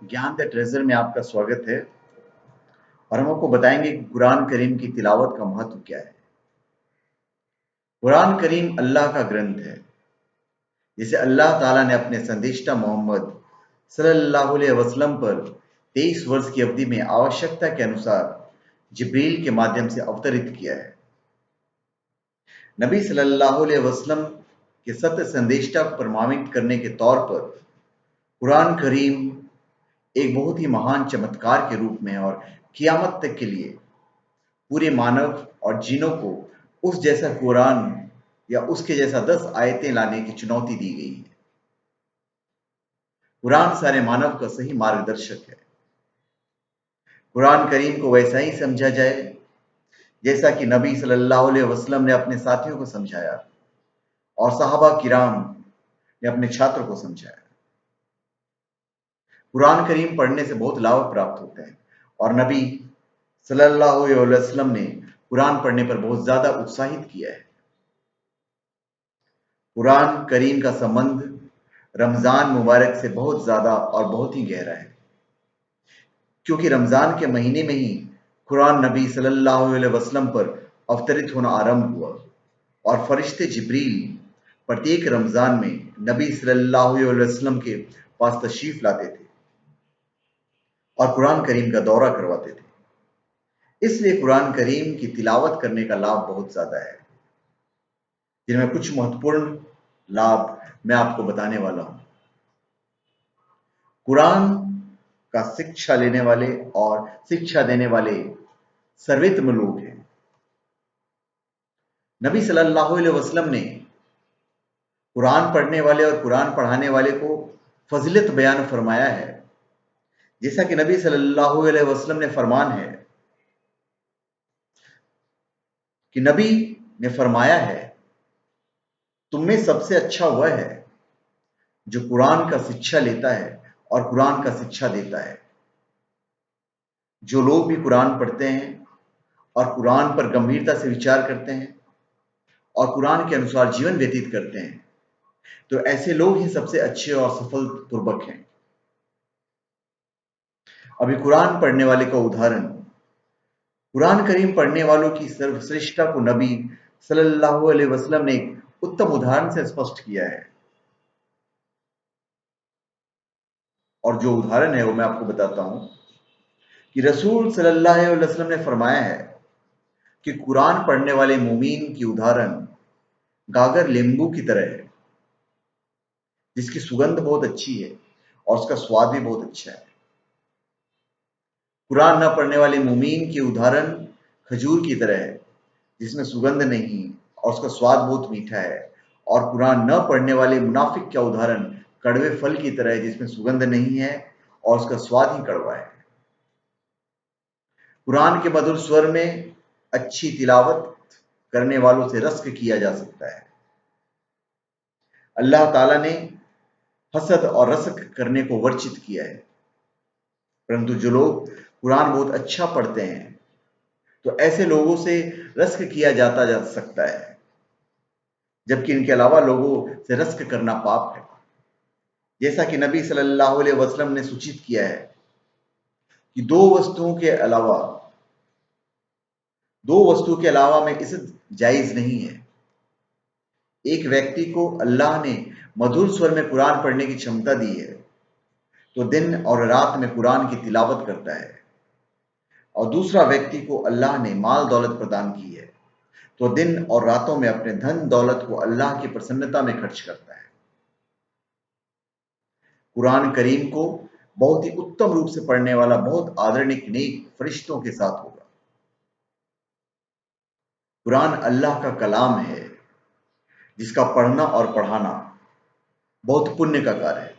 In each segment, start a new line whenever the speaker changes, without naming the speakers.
ज्ञान the treasure में आपका स्वागत है और हम आपको बताएंगे कि कुरान करीम की तिलावत का महत्व क्या है। कुरान करीम अल्लाह का ग्रंथ है जिसे अल्लाह ताला ने अपने संदेशता मोहम्मद सल्लल्लाहु अलैहि वसल्लम पर 23 वर्ष की अवधि में आवश्यकता के अनुसार जिब्रील के माध्यम से अवतरित किया है। नबी सल्लल्लाहु अलैहि वसल्लम के सत्य संदेशता को प्रमाणित करने के तौर पर कुरान करीम एक बहुत ही महान चमत्कार के रूप में और कियामत तक के लिए पूरे मानव और जिनों को उस जैसा कुरान या उसके जैसा 10 आयतें लाने की चुनौती दी गई है। कुरान सारे मानव का सही मार्गदर्शक है। कुरान करीम को वैसा ही समझा जाए जैसा कि नबी सल्लल्लाहु अलैहि वसल्लम ने अपने साथियों को समझाया और सहाबा किराम ने अपने छात्रों को समझाया। कुरान करीम पढ़ने से बहुत लाभ प्राप्त होते हैं और नबी सल्लल्लाहु अलैहि वसल्लम ने कुरान पढ़ने पर बहुत ज्यादा उत्साहित किया है। कुरान करीम का संबंध रमजान मुबारक से बहुत ज्यादा और बहुत ही गहरा है, क्योंकि रमजान के महीने में ही कुरान नबी सल्लल्लाहु अलैहि वसल्लम पर अवतरित होना आरंभ हुआ और फरिश्ते जिब्रील प्रत्येक रमजान में नबी सल्लल्लाहु अलैहि वसल्लम के पास तशरीफ लाते थे और कुरान करीम का दौरा करवाते थे। इसलिए कुरान करीम की तिलावत करने का लाभ बहुत ज्यादा है, जिनमें कुछ महत्वपूर्ण लाभ मैं आपको बताने वाला हूं। कुरान का शिक्षा लेने वाले और शिक्षा देने वाले सर्वोत्तम लोग हैं। नबी सल्लल्लाहु अलैहि वसल्लम ने कुरान पढ़ने वाले और कुरान पढ़ाने वाले को फजीलत बयान फरमाया है। जैसा कि नबी सल्लल्लाहु अलैहि वसल्लम ने फरमान है कि नबी ने फरमाया है, तुम में सबसे अच्छा वह है जो कुरान का शिक्षा लेता है और कुरान का शिक्षा देता है। जो लोग भी कुरान पढ़ते हैं और कुरान पर गंभीरता से विचार करते हैं और कुरान के अनुसार जीवन व्यतीत करते हैं, तो ऐसे लोग ही सबसे अच्छे और सफल पूर्वक हैं। अभी कुरान पढ़ने वाले का उदाहरण, कुरान करीम पढ़ने वालों की सर्वश्रेष्ठता को नबी सल्लल्लाहु अलैहि वसल्लम ने एक उत्तम उदाहरण से स्पष्ट किया है। और जो उदाहरण है वो मैं आपको बताता हूं कि रसूल सल्लल्लाहु अलैहि वसल्लम ने फरमाया है कि कुरान पढ़ने वाले मुमीन की उदाहरण गागर नींबू की तरह है, जिसकी सुगंध बहुत अच्छी है और उसका स्वाद भी बहुत अच्छा है। कुरान न पढ़ने वाले मुमीन की उदाहरण खजूर की तरह है, जिसमें सुगंध नहीं और उसका स्वाद बहुत मीठा है। और कुरान न पढ़ने वाले मुनाफिक का उदाहरण कड़वे फल की तरह है, जिसमें सुगंध नहीं है और उसका स्वाद ही कड़वा है। कुरान के मधुर स्वर में अच्छी तिलावत करने वालों से रस्क किया जा सकता है। अल्लाह ताला ने हसद और रस्क करने को वर्जित किया है, परंतु जो लोग कुरान बहुत अच्छा पढ़ते हैं तो ऐसे लोगों से रस्क किया जा सकता है, जबकि इनके अलावा लोगों से रस्क करना पाप है। जैसा कि नबी सल्लल्लाहु अलैहि वसल्लम ने सूचित किया है कि दो वस्तुओं के अलावा में इज्जत जायज नहीं है। एक व्यक्ति को अल्लाह ने मधुर स्वर में कुरान पढ़ने की क्षमता दी है तो दिन और रात में कुरान की तिलावत करता है, और दूसरा व्यक्ति को अल्लाह ने माल दौलत प्रदान की है तो दिन और रातों में अपने धन दौलत को अल्लाह की प्रसन्नता में खर्च करता है। कुरान करीम को बहुत ही उत्तम रूप से पढ़ने वाला बहुत आदरणीय नेक फरिश्तों के साथ होगा। कुरान अल्लाह का कलाम है, जिसका पढ़ना और पढ़ाना बहुत पुण्य का कार्य है।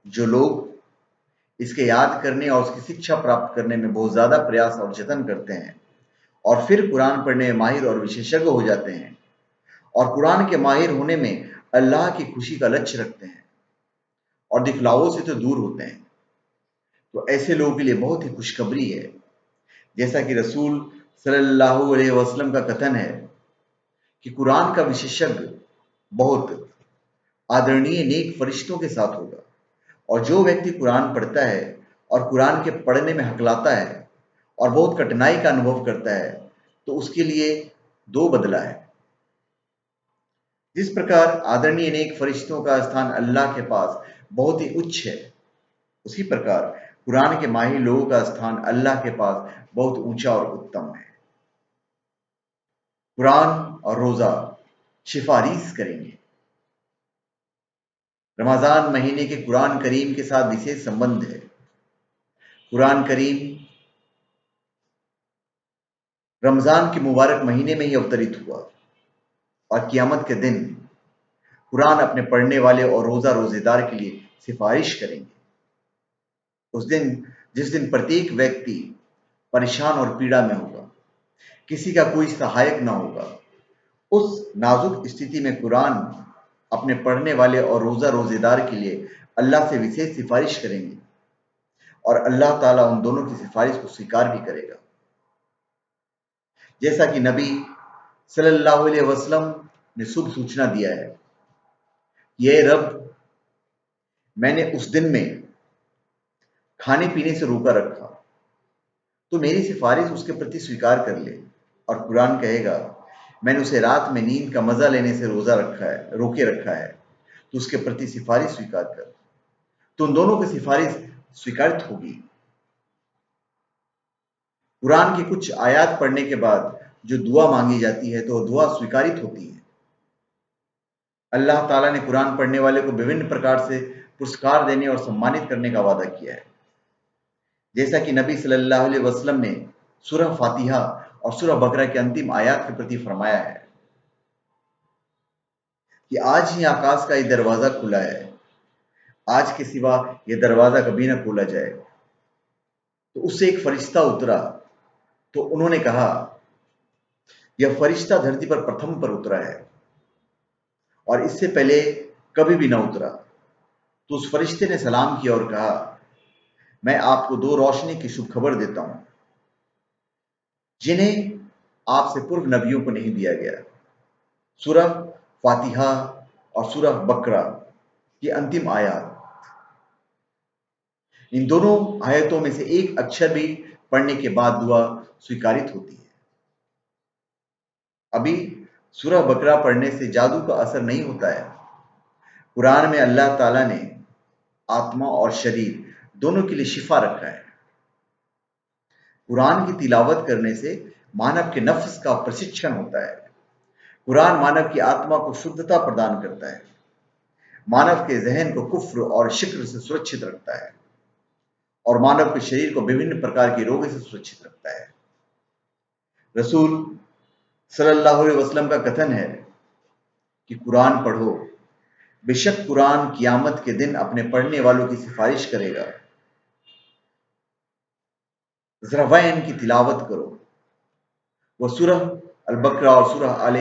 जो लोग इसके याद करने और उसकी शिक्षा प्राप्त करने में बहुत ज्यादा प्रयास और जतन करते हैं और फिर कुरान पढ़ने में माहिर और विशेषज्ञ हो जाते हैं और कुरान के माहिर होने में अल्लाह की खुशी का लक्ष्य रखते हैं और दिखलावों से तो दूर होते हैं, तो ऐसे लोगों के लिए बहुत ही खुशखबरी है। जैसा कि रसूल सल्लल्लाहु अलैहि वसल्लम का कथन है कि कुरान का विशेषज्ञ बहुत आदरणीय नेक फरिश्तों के साथ होगा, और जो व्यक्ति कुरान पढ़ता है اور قرآن کے پڑھنے میں ہکلاتا ہے اور بہت کٹھنائی کا انوبھو کرتا ہے تو اس کے لیے دو بدلہ ہے۔ جس پرکار آدرنی نیک فرشتوں کا استھان اللہ کے پاس بہت ہی اچ ہے، اسی پرکار قرآن کے ماہی لوگوں کا استھان اللہ کے پاس بہت اونچا اور اتم ہے۔ قرآن اور روزہ سفارش کریں گے۔ رمضان مہینے کے قرآن کریم کے ساتھ وشیش سمبندھ ہے۔ قرآن کریم رمضان کے مبارک مہینے میں ہی اوترت ہوا اور قیامت کے دن قرآن اپنے پڑھنے والے اور روزے دار کے لیے سفارش کریں گے۔ اس دن جس دن پرتیک ویکتی پریشان اور پیڑا میں ہوگا، کسی کا کوئی سہایک نہ ہوگا، اس نازک استھتی میں قرآن اپنے پڑھنے والے اور روزے دار کے لیے اللہ سے وشیش سفارش کریں گے اور اللہ تعالیٰ ان دونوں کی سفارش کو سویکار بھی کرے گا۔ جیسا کہ نبی صلی اللہ علیہ وسلم نے شبھ سوچنا دیا ہے، یہ رب، میں نے اس دن میں کھانے پینے سے روکا رکھا تو میری سفارش اس کے پرتی سویکار کر لے، اور قرآن کہے گا میں نے اسے رات میں نیند کا مزہ لینے سے روکے رکھا ہے تو اس کے پرتی سفارش سویکار کر، تو ان دونوں کی سفارش سویکارت ہوگی۔ قرآن کی کچھ آیات پڑھنے کے بعد جو دعا مانگی جاتی ہے تو وہ دعا سویکارت ہوتی ہے۔ اللہ تعالیٰ نے قرآن پڑھنے والے کو وبھن پرکار سے پرسکار دینے اور سمانت کرنے کا وعدہ کیا ہے، جیسا کہ نبی صلی اللہ علیہ وسلم نے سورہ فاتحہ اور سورہ بقرہ کے انتم آیات کے پرتی فرمایا ہے کہ آج ہی آکاش کا یہ دروازہ کھلا ہے، آج کے سوا یہ دروازہ کبھی نہ کھولا جائے گا۔ تو اس سے ایک فرشتہ اترا تو انہوں نے کہا یہ فرشتہ دھرتی پر پرتھم پر اترا ہے اور اس سے پہلے کبھی بھی نہ اترا۔ تو اس فرشتے نے سلام کیا اور کہا میں آپ کو دو روشنی کی شبھ خبر دیتا ہوں جنہیں آپ سے پورو نبیوں کو نہیں دیا گیا۔ سورہ فاتحہ اور سورہ بقرہ کی انتم آیات، ان دونوں آیتوں میں سے ایک اکشر بھی پڑھنے کے بعد دعا سویکارت ہوتی ہے۔ ابھی سورہ بقرہ پڑھنے سے جادو کا اثر نہیں ہوتا ہے۔ قرآن میں اللہ تعالیٰ نے آتما اور شریر دونوں کے لیے شفا رکھا ہے۔ قرآن کی تلاوت کرنے سے مانو کے نفس کا پرشکشن ہوتا ہے۔ قرآن مانو کی آتما کو شدھتا پردان کرتا ہے، مانو کے ذہن کو کفر اور شکر سے سرکشت رکھتا ہے اور مانو کے شریر کو وبھن پرکار کی روگوں سے سرکشت رکھتا ہے۔ رسول صلی اللہ علیہ وسلم کا کتھن ہے کہ قرآن پڑھو، بے شک قرآن قیامت کے دن اپنے پڑھنے والوں کی سفارش کرے گا۔ ذروین کی تلاوت کرو، وہ سورہ البقرہ اور سورہ آل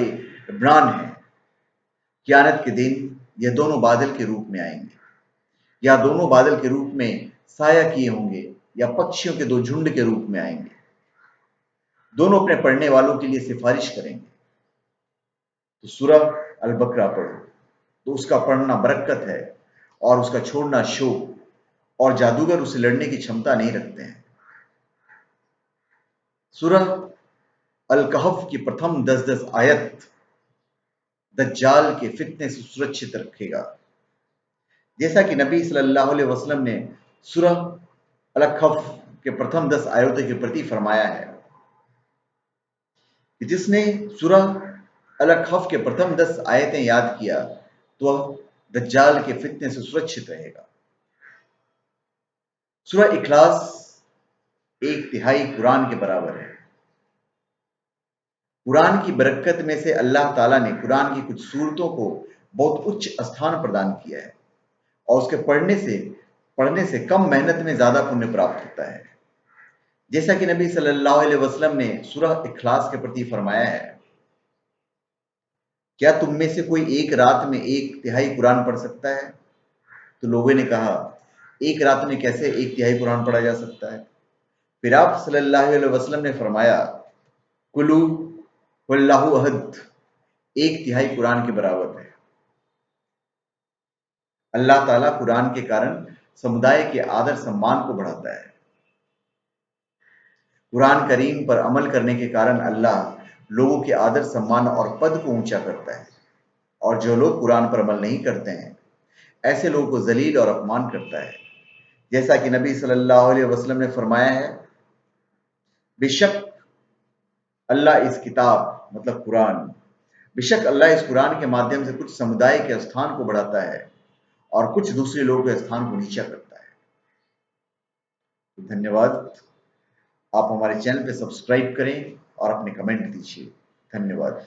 عمران ہے۔ قیامت کے دن یہ دونوں بادل کے روپ میں آئیں گے، یا دونوں بادل کے روپ میں سایہ کیے ہوں گے، یا پکشیوں کے دو جھنڈ کے روپ میں آئیں گے۔ دونوں اپنے پڑھنے والوں کے لیے سفارش کریں گے۔ تو سورہ البقرہ پڑھو تو اس کا پڑھنا برکت ہے اور اس کا چھوڑنا شوک، اور جادوگر اسے لڑنے کی چھمتا نہیں رکھتے ہیں۔ سورہ الکہف کی پرتھم 10 آیت دجال کے فتنے سے سرکشت رکھے گا، جیسا کہ نبی صلی اللہ علیہ وسلم نے سورہ الکہف کے پرتھم 10 آیتوں کے پرتی فرمایا ہے کہ جس نے سورہ الکہف کے پرتھم 10 آیتیں یاد کیا تو وہ دجال کے فتنے سے سرکشت رہے گا۔ سورہ اخلاص 1/3 قرآن کے برابر ہے۔ قرآن کی برکت میں سے اللہ تعالیٰ نے قرآن کی کچھ صورتوں کو بہت اچ استھان پردان کیا ہے اور اس کے پڑھنے سے کم محنت میں زیادہ پنیہ پراپت ہوتا ہے، جیسا کہ نبی صلی اللہ علیہ وسلم نے سورہ اخلاص کے پرتی فرمایا ہے کیا تم میں سے کوئی ایک رات میں 1/3 قرآن پڑھ سکتا ہے؟ تو لوگوں نے کہا ایک رات میں کیسے 1/3 قرآن پڑھا جا سکتا ہے؟ پھر آپ صلی اللہ علیہ وسلم نے فرمایا کلو واللہ احد 1/3 قرآن کے برابر ہے۔ اللہ تعالیٰ قرآن کے کارن समुदाय के आदर सम्मान को बढ़ाता है। कुरान करीम पर अमल करने के कारण अल्लाह लोगों के आदर सम्मान और पद को ऊंचा करता है, और जो लोग कुरान पर अमल नहीं करते हैं ऐसे लोगों को जलील और अपमान करता है। जैसा कि नबी सल्लल्लाहु अलैहि वसल्लम ने फरमाया है, बेशक अल्लाह इस किताब मतलब कुरान बेशक अल्लाह इस कुरान के माध्यम से कुछ समुदाय के स्थान को बढ़ाता है और कुछ दूसरे लोगों के स्थान को नीचा करता है। तो धन्यवाद। आप हमारे चैनल पे सब्सक्राइब करें और अपने कमेंट दीजिए। धन्यवाद।